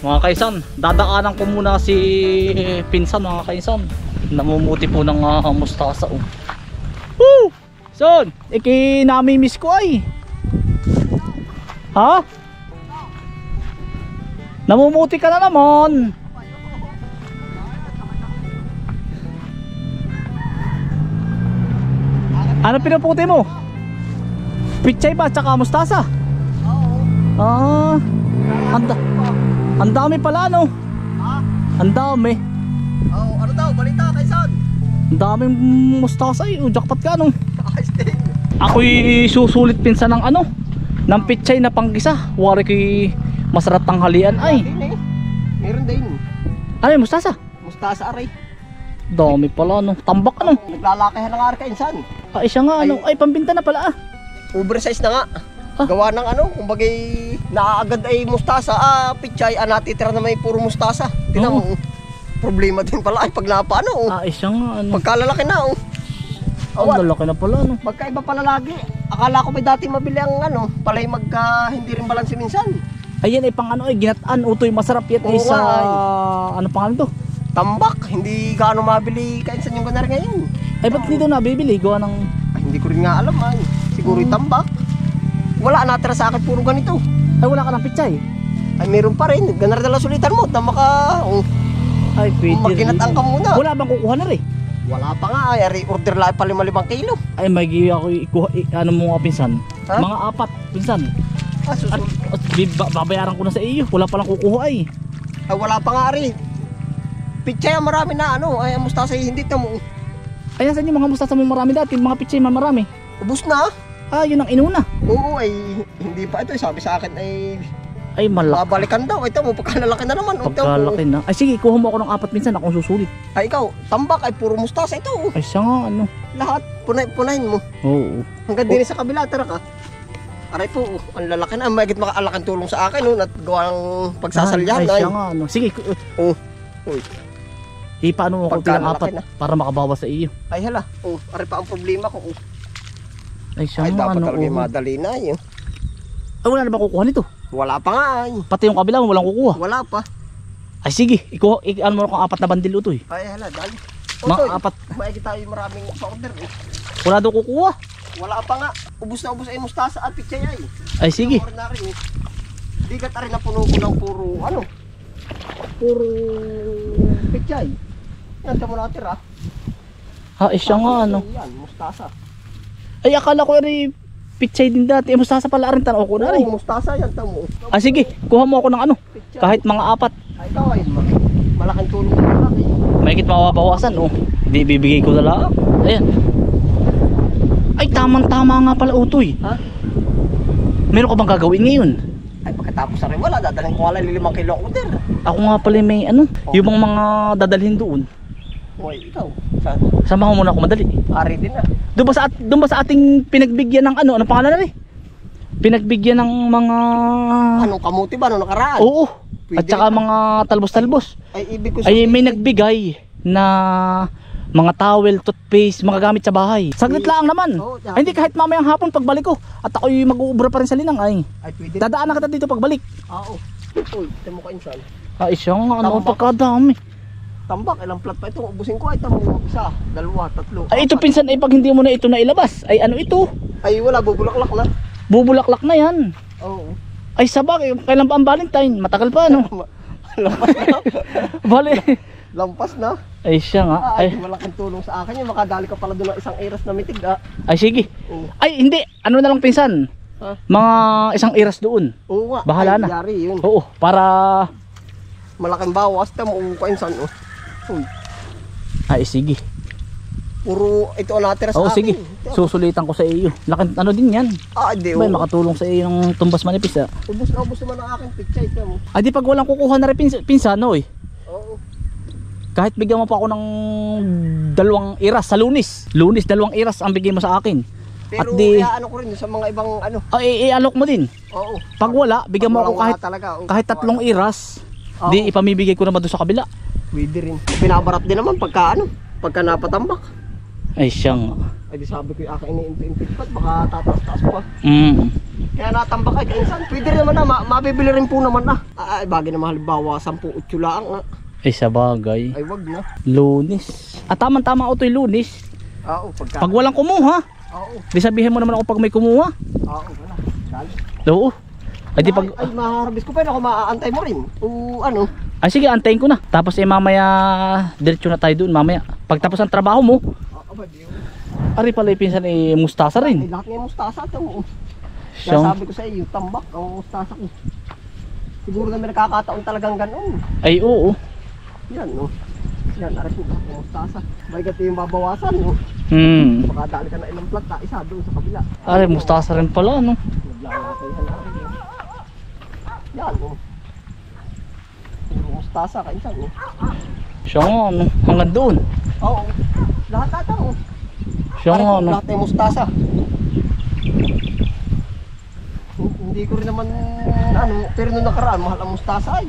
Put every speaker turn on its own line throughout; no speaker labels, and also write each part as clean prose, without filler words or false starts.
Mga kaisan, dadaanan ko muna si pinsan mga kaisan. Namumuti po ng mustasa. Oh. Woo! Son, ikinamimiss ko ay. Ha? Namumuti ka na naman. Ano pinuputi mo? Pichay ba tsaka mustasa? Oo. Ang dami pala no.
Ha?
Ang dami.
Oh, ano daw? Balita kay Son.
Ang daming mustasa eh. Jackpot ka no.
Ayos din.
Ako'y susulit pinsan ng ano, ng pichay na panggisa. Wari ko'y masarap tanghalian ay.
Din eh. Meron din.
Ano yung mustasa?
Mustasa aray.
Dami pala no. Tambak ano.
Naglalakihan ng kay Son.
Ay siya nga ano. Ay pambinta na pala ah.
Oversize na nga. Gawa ng ano, kumbagay naaagad ay mustasa, pichay, natitira na may puro mustasa. Tinan mo, problema din pala ay pag napaano.
Ay siya nga ano.
Pagkalalaki na
Ang lalaki na pala no.
Magkaiba pala lagi. Akala ko may dati mabili ang ano, palay hindi rin balanse minsan.
Ayan ay pang ano ay ginataan. Utoy masarap yan ay
Oo
sa
nga, ay.
ano pangalan to?
Tambak, hindi gaano mabili kainsan yung ganar ngayon.
Ay ba't dito nabibili? Gawa ng
Ay, hindi ko rin nga alam ay. Siguro yung tambak. Wala, natira sa akin puro ganito.
ay wala ka ng pichay.
Ay meron pa rin, ganar dala sulitan mo, tambak ka.
Ay pwede rin.
Maginatang ka muna.
Wala bang kukuha na rin?
Wala pa nga, ay order lang pa 5 kilo.
Ay may ako ikuha ano mo nga pinsan.
Ha?
Mga 4 pinsan. At
Susunod.
babayaran ko na sa iyo. Wala palang kukuha ay.
Ay wala pa nga rin. Pichay ang marami na ano, ay mustasa hindi tamo.
Ay nasan yung mga mustasa mo marami dati? Mga pichay marami.
Ubus na.
Ah yun ang inuna.
Oo ay hindi pa ito, sabi sa akin ay
Ay malaki.
babalikan daw. Ito mo pagkalalaki na naman.
Pagkalaki na. Ay sige kuha mo ako ng 4 pinsan. Akong susulit.
Ay ikaw, tambak ay puro mustasa ito.
Ay siya nga ano.
Lahat punahin mo.
Oo.
Hanggang din sa kabila, tara ka. Aray po, ang lalaki na. Mahigit makaalakang tulong sa akin at gawa ng pagsasalyahan.
Ay siya nga ano. Sige.
Uy.
Paano mo ako tilang
Pagkalaki
4
na.
para makabawas sa iyo.
Ay hala. Aray pa ang problema ko.
Ay siya
Ay
nga
dapat
ano.
talaga yung madali na yun.
Ay wala na ba kukuha nito?
Wala pa nga ay.
Pati yung kabila mo walang kukuha.
Wala pa.
Ay sige. Ano mo kung 4 na bandil utoy.
Ay hala, dali.
Mga
Otoy,
4.
maigi tayo maraming pa-order eh.
Wala daw kukuha.
Wala pa nga. Ubus na ubus ay mustasa at pichay ay.
Ay sige.
Ordinary eh. Bigat na rin na puno ko ng puro ano. Puro pichay. Yan, tamo natin
Ay siya nga ano.
Yan, mustasa.
Ay akala ko rin pichay din dati. Mustasa pala rin tanaw ko na rin.
Oo, mustasa yan, tamo.
Ah sige, kuha mo ako ng ano.
Pichay.
Kahit mga 4.
Ay, ikaw ay malaking tulong sa malaki.
Mahigit mababawasan oh. Di bibigay ko na lang. Ayan. Ay tamang-tama nga pala utoy.
Ha?
Meron ka bang gagawin ngayon?
Ay, pagkatapos na rin wala, dadalhin ko nga lang 5 kilo ang order.
Ako nga pala may ano, yung mga dadalhin doon.
Hoy, ikaw. Saan?
Samahan mo na ako madali.
Ari din na.
Doon ba sa ating pinagbigyan ng ano pangalan na rin? Pinagbigyan ng mga
Anong kamuti ba? Anong nakaraan?
Oo. At
Pwede
saka
rin.
mga talbos-talbos.
Ay, ibig ko
Ay may nagbigay na mga towel, toothpaste, mga gamit sa bahay. Saglit lang naman.
Oo,
Ay, hindi kahit mamayang hapon pagbalik ko. At ako'y mag-uubra pa rin sa linang ay.
Ay, pwede.
Dadaan na kita dito pagbalik.
Oo. Uy, tamo ka insan.
Ay siyang ano
Tambak.
pagkadami.
Tambak, ilang plat pa ito. Ubusin ko ay tamo. 1, 2, 3.
Ay ito pinsan ay pag hindi mo na ito nailabas. Ay ano ito?
Ay, wala. Bubulaklak na.
Bubulaklak na yan.
Oo.
Ay sabag, kailan pa ang Valentine? Matagal pa ano?
Lampas na.
Bali.
Lampas na.
Ay siya nga.
Ay,
Ay,
malaking tulong sa akin. Yung makadali ka pala doon ng isang eras na mitig.
ay sige.
Oo.
Ay hindi, ano na lang pinsan?
Ha?
Mga isang iras doon.
Oo nga.
Bahala
ay,
na.
Yari yun.
Oo, para
Malaking bawas. Tamo, ka insan. Uy.
ay sige.
Puro ito ang natira sa
Oo
akin.
sige. Susulitan ko sa iyo. Laking ano din yan.
Hindi.
May makatulong sa iyo ng tumbas manipis ah.
Ubus na ubus naman ang aking picture. Tamo.
Ay di pag walang kukuha na rin pinsan no eh.
Oo.
Kahit bigyan mo pa ako ng 2 iras sa Lunes. Lunes 2 iras ang bigay mo sa akin.
Pero
At di
ano ko rin sa mga ibang ano.
ay i-alok mo din.
Oo.
Pag wala, bigyan mo ako
Wala
kahit
talaga. Oo.
kahit 3 iras.
Oo.
Di ipamibigay ko naman doon sa kabila.
Pwede rin. Binabarat din naman pagka ano. Pagka napatambak.
Ay siyang.
Ay di sabi ko yung aking iniimpit-impit pa. Baka tataas-taas pa. Kaya natambak ay kainsan. Pwede rin naman na, mabibili rin po naman na. Ay, bagay na halimbawa, 10-8 lang nga.
Ay sa bagay.
Ay, wag na.
Lunes. Tama-tama Utoy, Lunes.
Oo, pagka...
Pag walang kumuha.
Oo.
Di sabihin mo naman ako pag may kumuha.
Oo, wala. Dali.
Oo. Ay di pag...
Ay, maharbis ko pa ako maaantay mo rin. O ano?
Ay sige, antayin ko na. Tapos mamaya, diretso na tayo doon mamaya. Pagtapos ang trabaho mo,
Aba, di yun.
ari pala pinsan mustasa
Ay,
rin.
lahat nga yung mustasa ito. Kaya
So,
sabi ko sa iyo, tambak ang mustasa ko. Siguro na may nakakataon talagang ganoon.
ay oo.
Yan, no? Yan, aras mo lahat ng mustasa. Bagat yung babawasan, no? Baka dali ka na ilang plat na isa doon sa kabila.
Ari, mustasa rin pala, no?
Naglalakay yan natin. Yan, no? Puro mustasa, kainsan, no?
Siya nga, no? Hanggang doon.
Oo. Lahat ata, no?
Siya nga, no?
Lahat ng mustasa. Hindi ko rin naman, ano, pero nung nakaraan, mahal ang mustasa ay.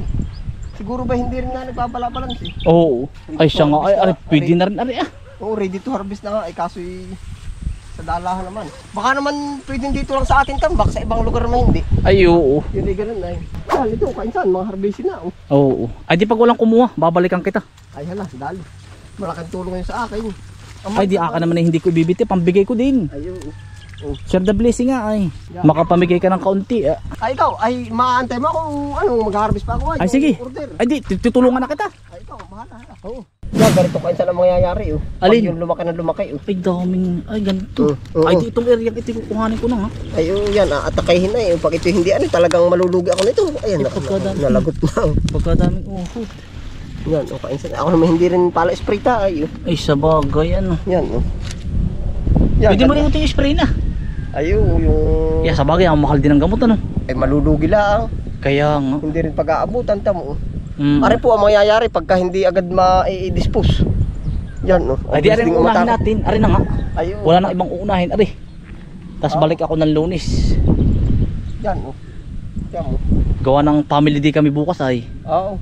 Siguro ba hindi rin nga nagbabala-balance eh.
Oo. Ay, siya nga. Ay, ari, pwede na rin, ari, ah.
Oo, ready to harvest na nga, ay kaso sa dalahan naman. Baka naman pwedeng dito lang sa atin tambak, sa ibang lugar naman hindi.
Ay, oo.
Yun ay ganun ay. Yan, ito, kainsan, mga harvestin na. Oh.
Oo. Ay, di pag walang kumuha, babalikan kita.
Ay hala, dali. Malaking tulong yun sa akin.
Ay, di aka naman hindi ko ibibiti, pambigay ko din.
Ay, oo.
Share the blessing nga, ay. Makapamigay ka ng kaunti, ah.
Ay, ikaw, ay maaantay mo kung ano, mag-harvest pa ako.
Ay, sige.
Order.
Ay, di, tutulungan na kita.
Ay, ikaw, bahala. Oo. Yan, ganito kainsan ang mangyayari. Oh.
Alin?
Pag yung lumaki na lumaki. Oh.
Ay, daming, ay, ganito.
Oo.
Ay, di itong area, ito kukuhanin ko na, ha.
Ay, oh, yan, atakayin na eh. Pag ito hindi ano, talagang malulugi ako nito. Ayan,
Ay, pagkadami.
nalagot na. Oh.
Pagkadaming uhod.
Yan, oh, kainsan. Ako naman hindi rin pala spray ta. Ay, oh.
Ay, sa bagay, ano.
Yan, oh. Yan,
Pwede mo rin ito yung spray na.
Ay, oh, yung...
Yeah, sa bagay, ang mahal din ng gamot, ano.
Ay, malulugi lang.
Kaya nga.
Hindi rin pag-aabutan, tamo.
Mm.
Ari po ang mangyayari pagka hindi agad ma-i-dispose. Yan, no.
Ay, di aring unahin natin. Ari na nga.
Ayun.
Wala nang ibang uunahin, ari. Tapos balik ako ng Lunes.
Yan, no. Yan mo.
Gawa ng family day kami bukas, ay.
Oo.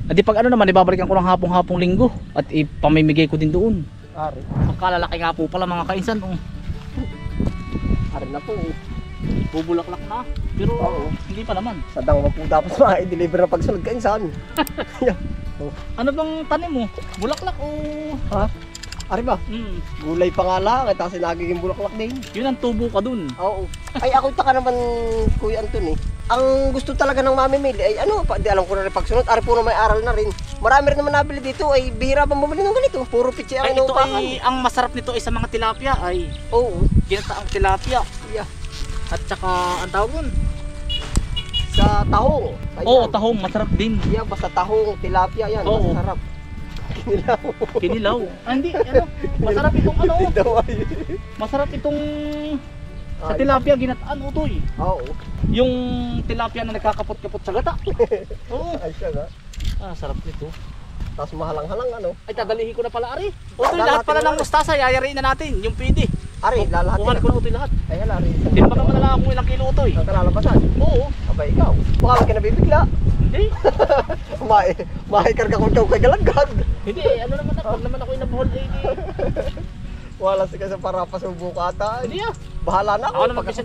At di pag ano naman, ibabalikan ko ng hapong-hapong linggo. At ipamimigay ko din doon.
Ari.
Pagkalalaki nga po pala mga kainsan, oh.
Ari na po.
Bubulaklak na. Pero
Oo.
hindi pa naman.
Sa dangwa po dapat ma-i-deliver na pagsunod ka insan. Yan.
Ano bang tanim mo? Bulaklak o...
Ha? Ari ba? Gulay pa nga lang. At kasi nagiging bulaklak din.
Yun ang tubo ka dun.
Oo. Ay, ako taka naman, Kuya Anton eh. Ang gusto talaga ng mamimili ay ano, di alam ko na rin pagsunod. Ari po na may aral na rin. Marami rin naman nabili dito ay bihira pang bumili ng ganito. Puro pitsi ang
Ay, ito
inuupahan.
ay, ang masarap nito ay sa mga tilapia ay
Oo.
ginataang tilapia.
Yeah.
At saka, ang tawag nun?
Sa tahong.
Oo, tahong, masarap din.
Yeah, basta tahong, tilapia yan,
Oo.
masarap. Kinilaw.
Kinilaw. Ah, hindi, ano, masarap itong ano,
Daw ay.
masarap itong sa
Ay.
tilapia ginataan utoy.
Oo.
Yung tilapia na nagkakapot-kapot sa gata. Oo.
Ay siya nga.
Ah, sarap nito.
Tapos mahalang-halang ano.
Ay, dadalihin ko na pala, Ari. Utoy,
Lalahatin
lahat pala
na
ng mustasa, yayariin na natin, yung pwede.
Ari, lalahat
Kuhanin ko na utoy lahat.
Ay, hala, Ari.
Hindi pa naman nalaman kung ilang kilo utoy.
Ang kalalabasan.
Oo.
Abay, ikaw. Baka ka nabibigla.
Hindi.
Mahikarga ko daw kay galagad.
Hindi, ano naman ako, pag naman ako inabuhol, eh,
Wala si kasi para pasubo ka ata.
hindi ah.
Bahala na ako.
Ako naman kasi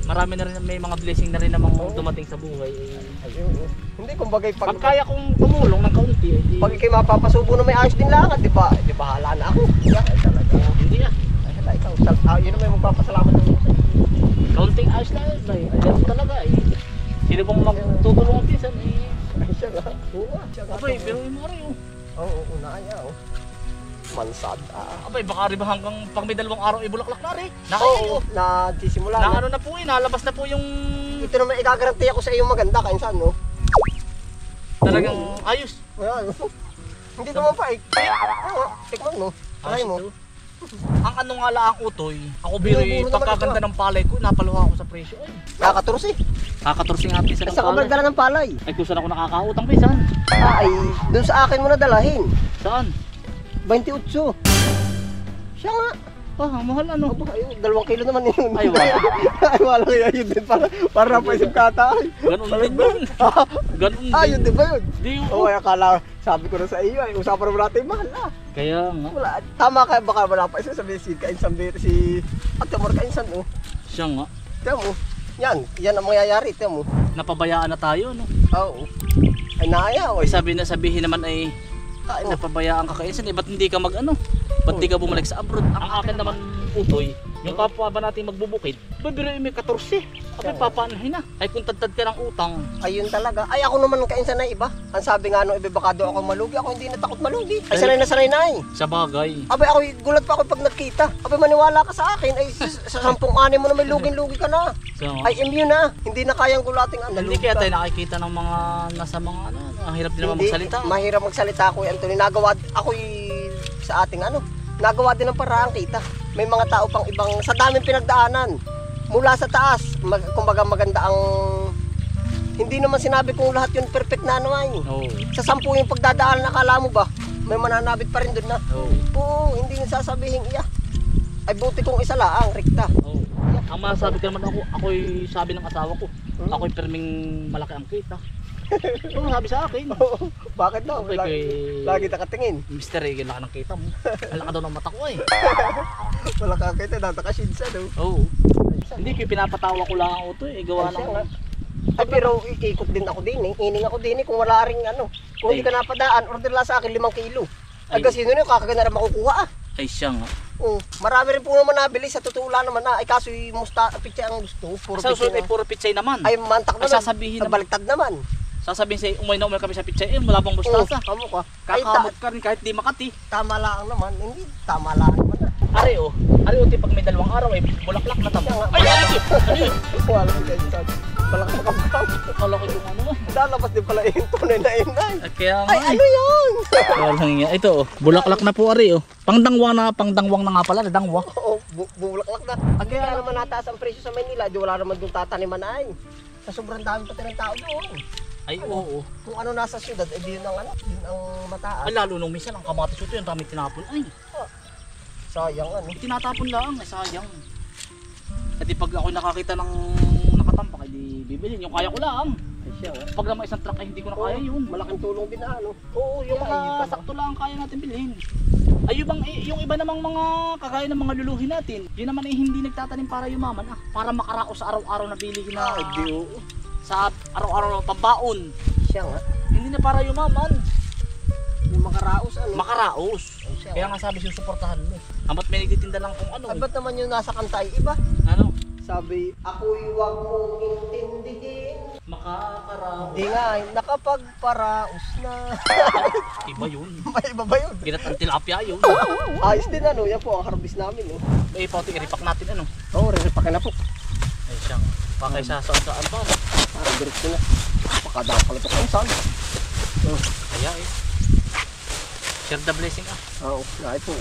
marami na rin, may mga blessing na rin namang dumating sa buhay.
Ayun. Hindi, kumbagay
Pag kaya kong tumulong ng kaunti, eh, di,
Pag ikay mapapasubo na may ayos din lang, di ba? Di bahala na ako. Yeah, ay talaga.
hindi ah.
Ay, hala, ikaw. Yun naman yung magpapasalamat ng Diyos.
Kaunting ayos na yun, ay, ganun talaga eh. Sino bang magtutulungan pinsan eh.
Ay, siya nga. Oo, siya nga.
Abay, pero yung mari oh.
Oo, unaan niya, oh. Mansad.
Abay, baka rin ba hanggang pang may 2 araw ibulaklak na rin.
Oo, nagsisimula
Na
na.
ano na po eh, nalabas na po yung
Ito naman igagaranti ako sa iyo maganda, kainsan, no?
talagang ayos.
Ayan. Hindi naman pa, eh. Oo, tikman mo. Try mo.
ito. Ang ano nga lang utoy, ako biro
Binuburo naman
pagkaganda ng palay ko, napaluha ako sa presyo. Ay,
Nakakaturos eh.
kakatursi nga pinsan ng
Sa
palay.
kabagdala ng palay.
Ay, kung saan ako nakakautang pinsan.
Ay, dun sa akin mo na dalahin.
Saan?
28. Siya nga.
Ah, mahal ano?
Aba, ayun, 2 kilo naman yun.
Ay, wala.
Ay, wala kaya yun din. Para napaisip ka ata.
Ganun din yun. Ganun din.
Ah, yun din ba yun?
Di yun.
Oo, akala, sabi ko na sa iyo, ay, usapan naman natin, mahal na.
Kaya nga.
Wala, tama ka, baka wala pa isa sabi si Kainsan, si Atamor Kainsan, oh.
Siya nga.
Tiyan mo. Yan ang mangyayari, tiyan mo.
Napabayaan na tayo, no?
Oo. Ay naayaw.
Ay sabihin naman ay napabayaan ka kainsan, ba't hindi ka mag-ano? Ba't di ka bumalik sa abroad? Ang akin naman, Utoy, yung kapwa ba natin magbubukid, babiruin may 14. Abay, papaanahin na. Ay kung tad ka ng utang.
Ayun talaga. Ay ako naman kainsan na iba. Ang sabi nga nung iba baka daw ako malugi. Ako hindi natakot malugi. Ay sanay na eh.
Sa bagay.
Abay ako gulat pa ako pag nakita. Abay maniwala ka sa akin. Ay sa 10 ani mo na may lugin-lugi ka na.
So,
Ay immune na. Hindi na kayang gulating
hindi kaya tayo nakikita ng mga nasa mga ano, ang hirap din naman magsalita.
Mahirap magsalita ako, Anthony. Nagawa ako sa ating ano. Nagawa din ng paraan kita. May mga tao pang ibang sa daming pinagdaanan. Mula sa taas, kumbaga maganda ang hindi naman sinabi kong lahat yun perfect na ano ay.
Oo.
Sa 10 yung pagdadaan nakala mo ba? May mananabit pa rin doon na.
Oo.
Oo, hindi nyo sasabihin iya. Ay buti kong isa laang, rekta.
Oo. Ang masasabi ko naman ako'y sabi ng asawa ko, ako'y perming malaki ang kita. Oo, sabi sa akin.
Oo, bakit daw?
Okay,
Lagi nakatingin.
Mr. Regan, laki ng kita mo. Ang laki daw ng mata ko eh.
Wala ka kita, natakashidsa daw.
Oo. Hindi ko pinapatawa ko lang ako to eh. Gawa ng...
Ay pero ikot din ako din eh. Ining ako din eh kung wala ring ano. Kung hindi ka napadaan, order lang sa akin 5 kilo. Ay kasi yun yung kakaganda na makukuha ah.
Ay siya nga.
Marami rin po naman nabili sa totoo lang naman na. Ay kaso yung pitsay ang gusto. Puro
Sa susunod
pitsay
ay puro pitsay naman.
ay mantak
Ay,
naman.
sasabihin naman.
Baliktad naman.
Sasabihin sa'yo, umay na kami sa pitsay. Eh, wala pang mustasa.
Kamo ka. Ay
Kakamot ka rin kahit di makati.
tama lang naman. Hindi tama lang naman na.
Ari o. Ari o, pag may 2 araw eh, bulaklak na tamo. Ay, ano yun? Ano yun?
Wala ko dyan sa balak makabang.
Akala ko yung ano.
Lalabas din pala yung tunay na inay.
Kaya nga
Ay ano yun?
Walang nga. Ito oh, bulaklak na po Ari oh. Pangdangwang na nga pala, dangwa.
Oo, bulaklak na. Kaya naman nataas ang presyo sa Maynila. Di wala naman doon tataniman ay. Sa sobrang dami pati ng tao doon.
Ay oo.
Kung ano nasa syudad, eh di yun ang ano, yun ang mataas.
Ay lalo nung minsan ang kamatis ito yung dami tinapon. Ay,
Sayang ano.
tinatapon lang, ay sayang. At pag ako nakakita ng nakatampak, di bibilin. Yung kaya ko lang.
Ay siya.
Pag naman isang truck ay hindi ko na kaya yun.
Malaking tulong din na ano.
Oo, yung
Kaya,
mga sakto lang ang kaya natin bilhin. Ay yung iba namang mga kagaya ng mga luluhin natin, yun naman ay hindi nagtatanim para yumaman para makaraos sa araw-araw na bilihin na sa araw-araw na pambaon.
Siya nga.
Hindi na para yumaman.
Yung makaraos ano.
Makaraos.
Ay, siya,
Kaya nga sabi susuportahan mo. Amat may nagtitinda lang kung ano.
Ay, ba't naman yung nasa kanta ay iba?
Ano?
Sabi, ako'y wag mong intindihin.
Makakaraos.
Di nga, nakapagparaos na.
Iba yun.
May iba ba yun?
Ginatang tilapia yun.
Ayos din ano, yan po ang harvest namin. Oh.
May pauti i-repack natin ano.
Oo, re-repack na po.
Ay siyang. Pakay sa saan pa.
Parang diretso na. Makadaan pala ito kung saan.
Kaya eh. Share the blessing ah.
Oo, ay po.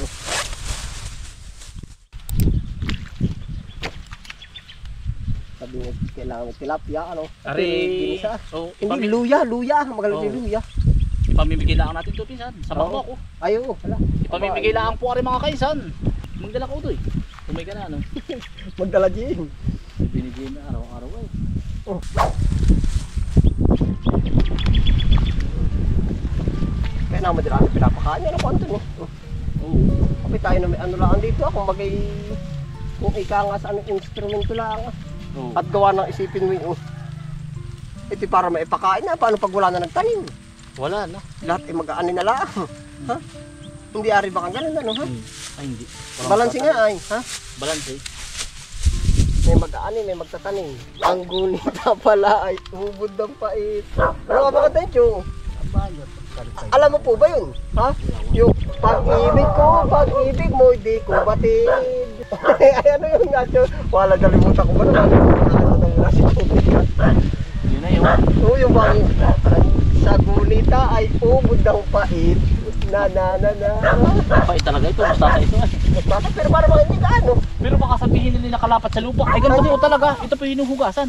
Sabi nga, kailangan ng tilapia, ano?
Ari.
Ginisa.
Oh,
Hindi, luya. Magalang yung luya.
ipamimigay lang natin ito pinsan. Sama mo ako.
Ay, oo, wala.
Ipamimigay lang po rin mga kaisan. Magdala ko ito eh. Tumay ka na ano.
Magdala din.
Binigay na araw-araw eh.
Oh. Kaya naman din natin pinapakain. Ano po, Anton?
Oo.
Kapit tayo na may ano lang dito. Kung bagay, kung ika nga sa anong instrumento lang.
Oo.
At gawa ng isipin mo yung ito para maipakain na. Paano pag wala na nagtanim?
Wala na.
Lahat ay mag-aanin na lang. Ha? Hindi ari ba kang ganun, ano, ha?
Ay hindi.
Balansi nga ay, ha?
Balansi.
May mag-aanin, may magtatanim. Ang gunita pala ay ubod ng pait. Ano nga ba ka, Tencho? Alam mo po ba yun? Ha? Yung pag-ibig mo, di ko batid. Ay, ano yun nga, wala, nalimutan ko ba naman?
Yun na yun.
Oo, yung bang sa gunita ay ubod ng pait. Na.
Pait talaga ito. Mustasa ito eh.
Basta, pero para mga hindi gaano.
Pero baka sabihin nila nakalapat sa lupa. Ay ganito po talaga. Ito po hinuhugasan.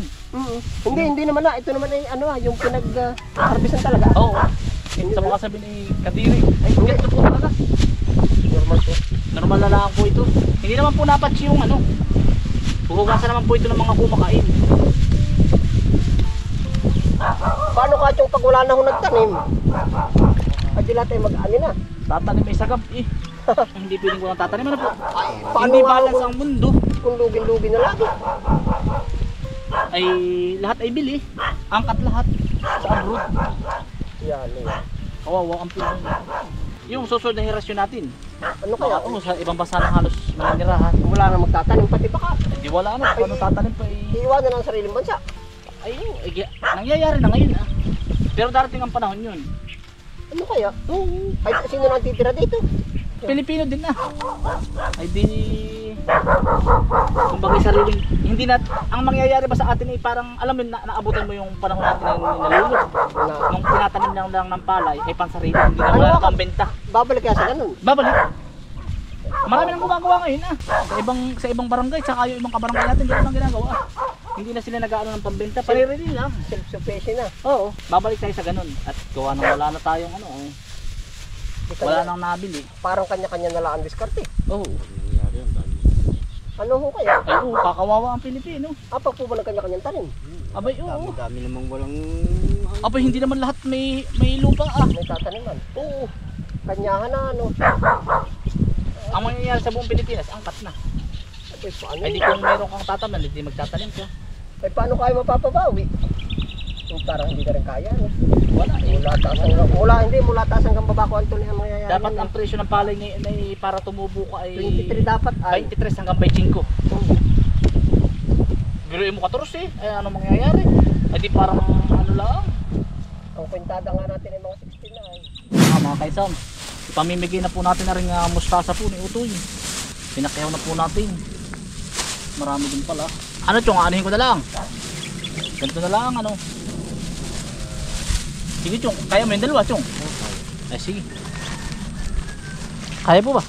Hindi naman na. Ito naman ay ano yung pinag-harvestan talaga.
Oo. Sa mga sabihin ay kadiri. Ay ganito po talaga.
Normal po.
Normal na lang po ito. Hindi naman po napatch yung ano. Huhugasan naman po ito ng mga kumakain.
Paano ka yung pag wala na akong nagtanim? At sila tayo mag-ani na.
Tatanim may sagab eh. Hindi pwedeng ko lang tatanim. Ano po?
Paano
Hindi
nga
balance ang mundo.
kung lugin-lugin na lagi?
ay lahat ay bili. Angkat lahat sa abroad.
Yan, yan.
Kawawa ang Pinoy. Yung susunod na henerasyon natin.
Ano kaya?
Oo, sa ibang bansa na halos maninirahan.
Wala na magtatanim pati baka.
Hindi wala na, paano tatanim pa eh.
Iiwanan ang sariling bansa.
Ay, nangyayari na ngayon ah. Pero darating ang panahon yun.
Ano kaya? Ay, sino nang titira dito?
Pilipino din na. Ay di kumbaga sariling hindi na ang mangyayari ba sa atin ay parang alam mo naabutan mo yung panahon natin na nalulog. Nung tinatanim lang ng palay ay pansarili hindi na wala nang pambenta.
Babalik kaya sa ganun.
Babalik. Marami nang gumagawa ngayon ah. Sa ibang barangay tsaka yung ibang kabarangay natin hindi nang ginagawa. Hindi na sila nag-aano ng pambenta, paririli lang.
Self-sufficient na.
Oo, babalik tayo sa ganun at gawa nang wala na tayong ano wala nang nabili.
Parang kanya-kanya na lang ang diskarte.
Oo.
Ano ho kaya?
Ay oo, kakawawa ang Pilipino.
Apa po ba ng kanya-kanyang tanim?
Abay oo.
Dami namang walang
Abay hindi naman lahat may lupa ah.
May tataniman. Oo. Kanyahan na ano.
Ang mangyayari sa buong Pilipinas, angkat na.
Ay, paano?
Ay di kung meron kang tataman, hindi magtatanim ka.
Ay, paano kayo mapapabawi? Yung parang hindi ka rin kaya, no?
Wala eh.
Mula taas hanggang baba ko Anthony ang mangyayari.
Dapat ang presyo ng palay ngayon ay para tumubo ka ay
23 dapat ay
23 hanggang 25. Biruin mo 14 ay ano mangyayari? Ay di parang ano lang.
ang kwentada nga natin ay mga 16 na ay.
Mga kaisan, ipamimigay na po natin na rin mustasa po ni Utoy. Pinakyaw na po natin. Marami din pala. Ano chong, anuhin ko na lang. Ganito na lang ano. Sige chong, kaya mo yung dalawa chong. Ay sige. Kaya po ba?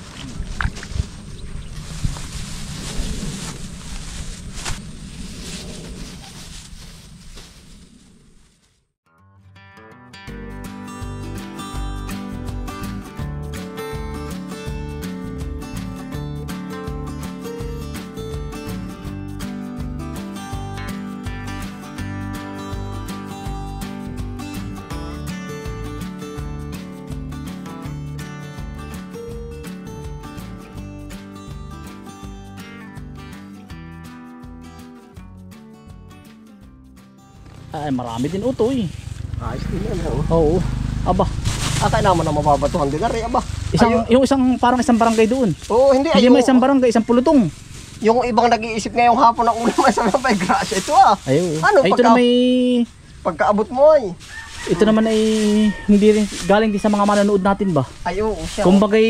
Ay marami din Utoy.
Ayos din yan. Oh.
Oo. Aba.
Akala naman na mababatuhan din na rin. Aba.
Yung parang isang barangay doon.
Oo, hindi.
Hindi may isang barangay, isang pulutong.
Yung ibang nag-iisip ngayong hapon ng ulam ay sabi pa, grasya ito ah.
Ayun.
Ano,
Ay, ito na may
pagkaabot mo ay.
ito naman ay hindi rin galing din sa mga manonood natin ba.
Ay, oo. Siya,
Kumbagay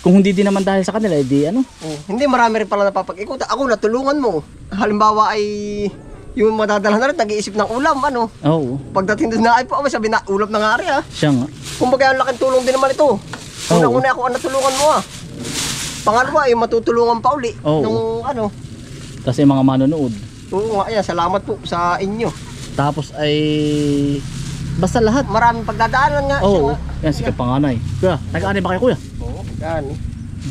kung hindi din naman dahil sa kanila, edi ano?
oh. Hindi, marami rin pala napapag-ikot. Ako, natulungan mo. Halimbawa ay yung madadala na rin, nag-iisip ng ulam, ano.
Oo.
Pagdating doon na ay po, sabi na, ulam na nga rin ah.
Siya nga.
Kumbaga, ang laking tulong din naman ito. Unang-una ako ang natulungan mo ah. Pangalawa ay matutulungan pa uli.
Oo.
Nung ano.
Kasi mga manonood.
Oo nga, ayan, salamat po sa inyo.
Tapos ay basta lahat.
Maraming pagdadaanan nga. siya
Oo.
nga.
Yan si kapanganay. Kuya, nag-ani ba kayo kuya?
Oo.
Yan.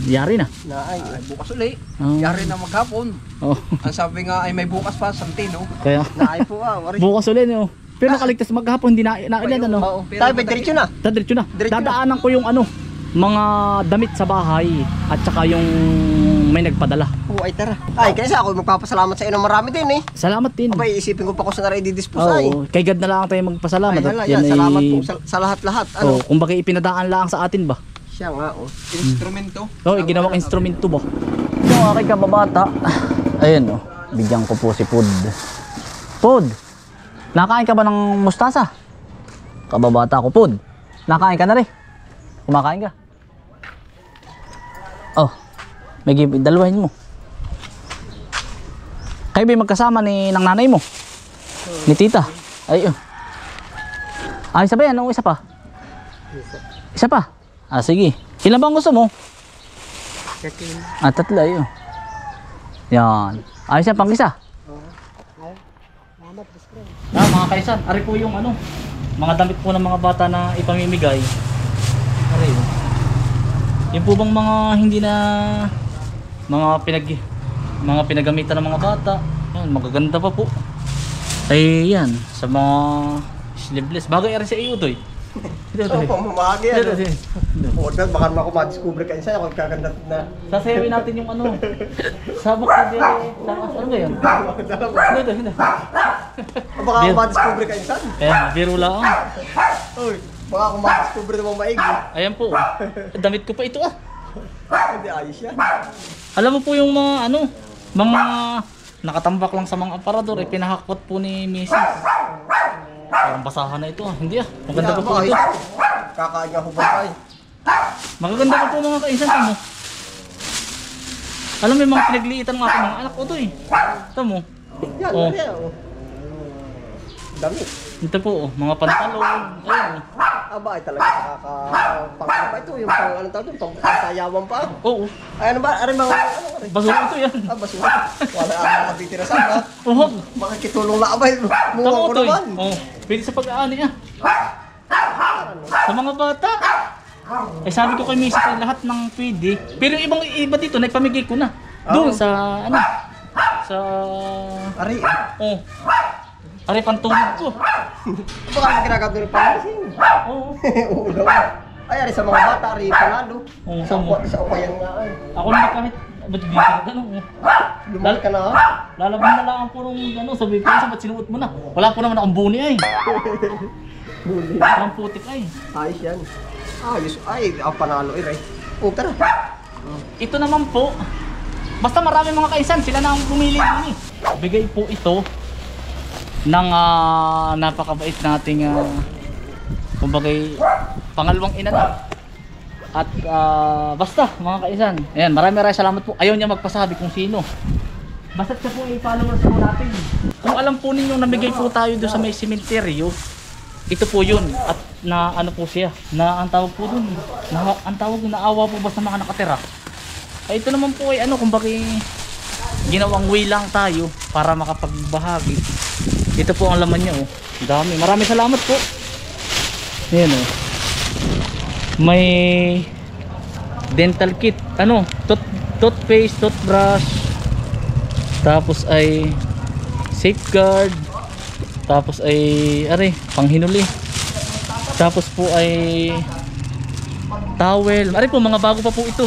Yari na.
Na ay.
Ay, bukas uli.
Ah.
Yari na maghapon.
Oo.
Ang sabi nga ay may bukas pa, Santino.
Kaya
Na ay po ah. Wari.
bukas ulit no. Pero nakaligtas maghapon hindi na ilan ano.
Oo.
Pero
Tayo, diretso na.
Diretso na.
Diretso na.
Dadaanan ko yung ano, mga damit sa bahay at saka yung may nagpadala.
Oo, ay tara. Ay, kaysa ako magpapasalamat sa inyo marami din eh.
Salamat din.
Abay, isipin ko pa kung saan na i-dispose ay.
Oo, kay God na lang tayo magpasalamat.
Ay, hala,
At
yan,
ay-
salamat po sa lahat-lahat. Ano?
Oo, kumbaga ipinadaan lang sa atin ba?
Siya nga, oh.
Instrumento.
Oo, ginawang instrumento ba? So, aking kababata. Ayun oh, bigyan ko po si Pod. Pod, nakain ka ba ng mustasa? Kababata ko, Pod. Nakain ka na rin? Kumakain ka? Oh, may dalawahin mo. Kayo ba magkasama ng nanay mo? Ni tita? Ay, oh. Ay, isa ba yan? Anong isa pa? Isa pa? Ah, sige. Ilan bang gusto mo? Ah, tatlo, ayun. Yan. Ayos yan, pang isa. Mga kaisan, ari po yung ano, mga damit po ng mga bata na ipamimigay. Ari. Yung po bang mga hindi na mga pinagamitan ng mga bata. Yan, magaganda pa po. Ay yan, sa mga sleeveless. Bagay ari sa iyo, Toy.
Oh, pamamahagi
Dito,
ano.
dito.
Huwag na, baka naman ako ma-discover ka insan. Ako kaganda na.
Sasayawin natin yung ano. Sabak na din. Ano ba yun? Dito, dito.
Baka ako ma-discover ka insan.
Ayan, biro lang.
Uy, baka ako ma-discover naman maigi.
Ayan po. Damit ko pa ito ah.
Hindi ayos yan.
Alam mo po yung mga ano, mga nakatambak lang sa mga aparador, pinahakot po ni Mrs. Parang basahan na ito ah. Hindi ah. Maganda pa po ito.
Kakain nga hubad pa eh.
Magaganda pa po mga kainsan mo. Alam mo yung mga pinagliitan ng aking mga anak ko to eh. Ito mo.
Yan,
Oh.
yan. Oh. Dami.
Ito po oh, mga pantalon. Ayun.
Aba, ay talaga nakakapangano pa ito. Yung pang, anong tawag doon, pang sayawan pa.
Oo.
Ay, ano ba? Ano ba? Ano ba?
Basura ito yan.
Ah, basura. Wala ang matitira sa ha.
Oo.
Makikitulong na abay. Mukha
Tama
ko
ito eh.
naman.
Oh, pwede sa pag-aani ah. Sa mga bata. Eh sabi ko kay Mrs. ay lahat ng pwede. Pero yung ibang iba dito, naipamigay ko na. Doon sa ano. Sa...
Ari.
Oh. Ari pantungod ko.
Baka ang ginagamit ng pangasin.
Oo.
Oo daw. Ay, ari sa mga bata, ari panalo.
Oo,
Sa
tama.
sa upayan nga ay.
Ako na kahit ba't dito na gano'n?
Lumaki ka na ha?
Lalabang na lang po nung ano, sabi ko sa ba't sinuot mo na? Wala po naman akong buni ay.
Huli.
Ang putik ay.
Ayos yan. Ayos. Ay, ang panalo eh. Oh, tara.
Ito naman po, basta marami mga kaisan, sila na ang pumili din eh. Bigay po ito ng napakabait nating kumbagay pangalawang ina na. At basta mga kaisan, ayan, maraming salamat po. Ayaw niya magpasabi kung sino. Basta siya po ay followers po natin. Kung alam po ninyo namigay po tayo doon sa may sementeryo, ito po yun. At na ano po siya, na ang tawag po dun, ang tawag naawa po ba sa mga nakatira. Ay ito naman po ay ano, kumbaga ginawang way lang tayo para makapagbahagi. Ito po ang laman niya oh. Dami. Maraming salamat po. Ayan oh. May dental kit. Ano? Toothpaste, toothbrush. Tapos ay safeguard. Tapos ay panghinuli. Tapos po ay towel. Ari po mga bago pa po ito.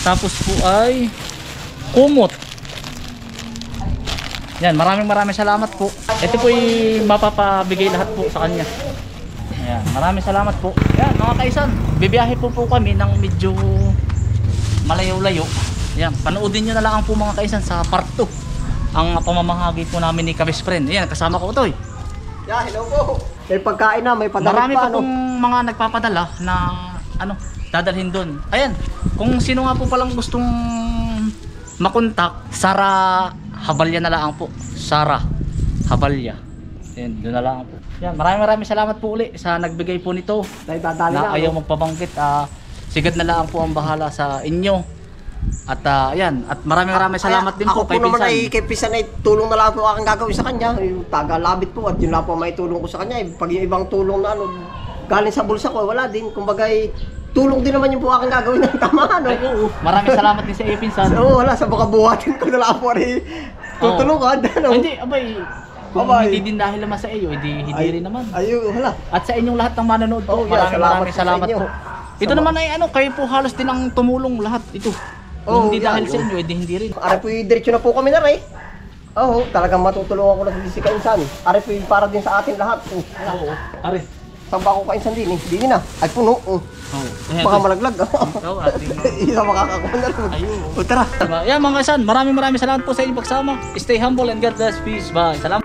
Tapos po ay kumot. Yan, maraming salamat po. Ito po ay mapapabigay lahat po sa kanya. Ayan, maraming salamat po. Yan, mga kaisan, bibiyahe po kami ng medyo malayo-layo. Yan, panoodin nyo na lang po mga kaisan sa part 2. Ang pamamahagi po namin ni Kabis Friend. Ayan, kasama ko ito.
Yeah, hello po. May pagkain na, may padalit
Marami
pa.
pa pong mga nagpapadala na ano, dadalhin doon. Ayan, kung sino nga po palang gustong makontak, Sara Habalya na lang po. Sara Habalya. Ayan, doon na lang po. Yan, maraming salamat po uli sa nagbigay po nito.
Dahil dadali
Na
na.
ayaw magpabangkit. Sigad na lang po ang bahala sa inyo. At ayan, at maraming salamat din po
ako
kay
po naman
Pinsan.
ay kay Pinsan ay tulong na lang po aking gagawin sa kanya. Yung taga-labit po at yun lang po may tulong ko sa kanya. Pag yung ibang tulong na ano, galing sa bulsa ko, wala din. Kumbaga tulong din naman yung po aking gagawin ng tama. No?
Ay, oo. Maraming salamat din sa iyo, Pinsan.
Oo, wala. Sa baka buhatin ko na lang po rin tutulungan. Ano?
Hindi, abay. Kung
Abay.
hindi din dahil naman sa iyo, hindi rin naman.
Ayun, wala.
At sa inyong lahat ng manonood po,
Oh, yeah,
maraming
salamat
salamat
po sa
po.
inyo.
Ito naman ay ano, kayo po halos din ang tumulong lahat ito.
Oh,
Kung hindi
yeah,
dahil sa
oh.
inyo, hindi rin.
Ari po yung diretso na po kami na rin. Oo, talagang matutulungan ko na si Kainsan. Ari po yung para din sa atin lahat.
Oo. Ari.
Saan ba ako Kainsan din eh? Di na. Ay puno.
Oo.
Baka malaglag.
Ikaw ating
Isa makakakuha na rin.
ayun.
O tara.
Yan mga kasan, maraming salamat po sa inyong pagsama. Stay humble and God bless. Peace. Bye. Salamat.